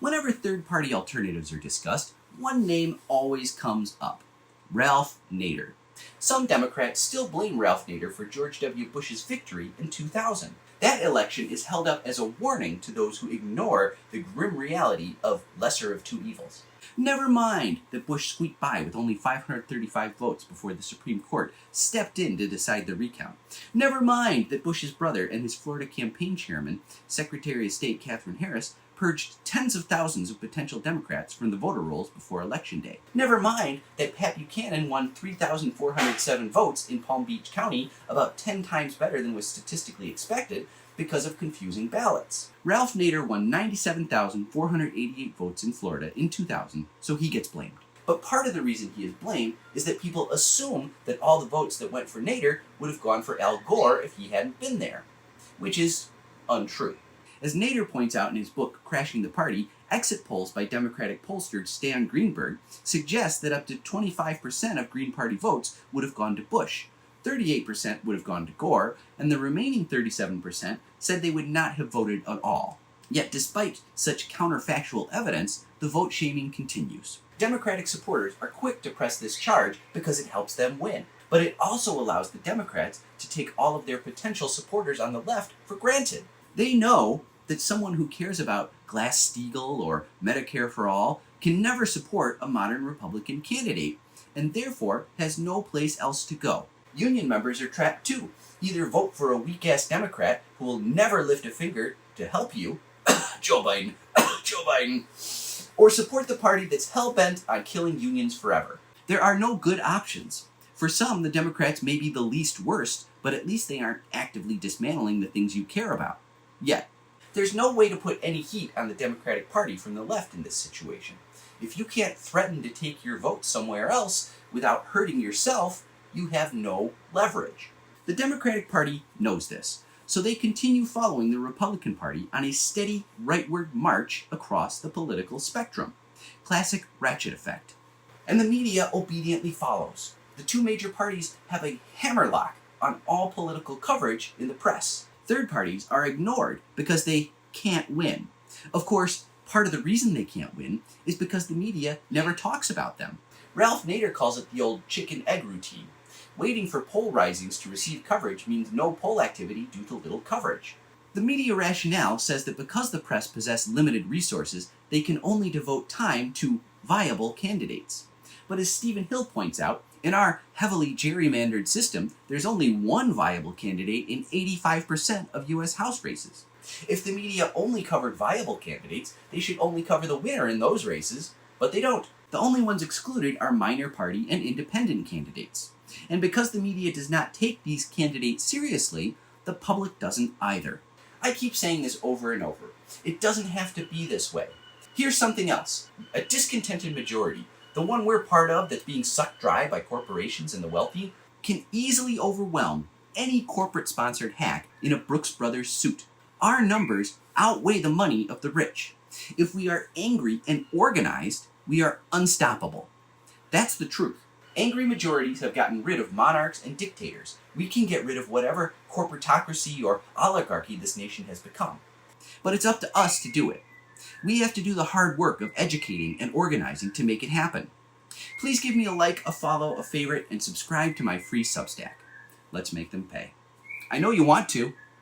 Whenever third-party alternatives are discussed, one name always comes up: Ralph Nader. Some Democrats still blame Ralph Nader for George W. Bush's victory in 2000. That election is held up as a warning to those who ignore the grim reality of lesser of two evils. Never mind that Bush squeaked by with only 535 votes before the Supreme Court stepped in to decide the recount. Never mind that Bush's brother and his Florida campaign chairman, Secretary of State Katherine Harris, purged tens of thousands of potential Democrats from the voter rolls before Election Day. Never mind that Pat Buchanan won 3,407 votes in Palm Beach County, about 10 times better than was statistically expected, because of confusing ballots. Ralph Nader won 97,488 votes in Florida in 2000, so he gets blamed. But part of the reason he is blamed is that people assume that all the votes that went for Nader would have gone for Al Gore if he hadn't been there, which is untrue. As Nader points out in his book, Crashing the Party, exit polls by Democratic pollster Stan Greenberg suggest that up to 25% of Green Party votes would have gone to Bush, 38% would have gone to Gore, and the remaining 37% said they would not have voted at all. Yet despite such counterfactual evidence, the vote shaming continues. Democratic supporters are quick to press this charge because it helps them win, but it also allows the Democrats to take all of their potential supporters on the left for granted. They know that someone who cares about Glass-Steagall or Medicare for All can never support a modern Republican candidate, and therefore has no place else to go. Union members are trapped too. Either vote for a weak-ass Democrat who will never lift a finger to help you, Joe Biden, Joe Biden, or support the party that's hell-bent on killing unions forever. There are no good options. For some, the Democrats may be the least worst, but at least they aren't actively dismantling the things you care about. Yet, there's no way to put any heat on the Democratic Party from the left in this situation. If you can't threaten to take your vote somewhere else without hurting yourself, you have no leverage. The Democratic Party knows this, so they continue following the Republican Party on a steady rightward march across the political spectrum. Classic ratchet effect. And the media obediently follows. The two major parties have a hammerlock on all political coverage in the press. Third parties are ignored because they can't win. Of course, part of the reason they can't win is because the media never talks about them. Ralph Nader calls it the old chicken-egg routine. Waiting for poll risings to receive coverage means no poll activity due to little coverage. The media rationale says that because the press possess limited resources, they can only devote time to viable candidates. But as Stephen Hill points out, in our heavily gerrymandered system, there's only one viable candidate in 85% of U.S. House races. If the media only covered viable candidates, they should only cover the winner in those races, but they don't. The only ones excluded are minor party and independent candidates. And because the media does not take these candidates seriously, the public doesn't either. I keep saying this over and over. It doesn't have to be this way. Here's something else. A discontented majority, the one we're part of that's being sucked dry by corporations and the wealthy, can easily overwhelm any corporate-sponsored hack in a Brooks Brothers suit. Our numbers outweigh the money of the rich. If we are angry and organized, we are unstoppable. That's the truth. Angry majorities have gotten rid of monarchs and dictators. We can get rid of whatever corporatocracy or oligarchy this nation has become. But it's up to us to do it. We have to do the hard work of educating and organizing to make it happen. Please give me a like, a follow, a favorite, and subscribe to my free Substack. Let's make them pay. I know you want to.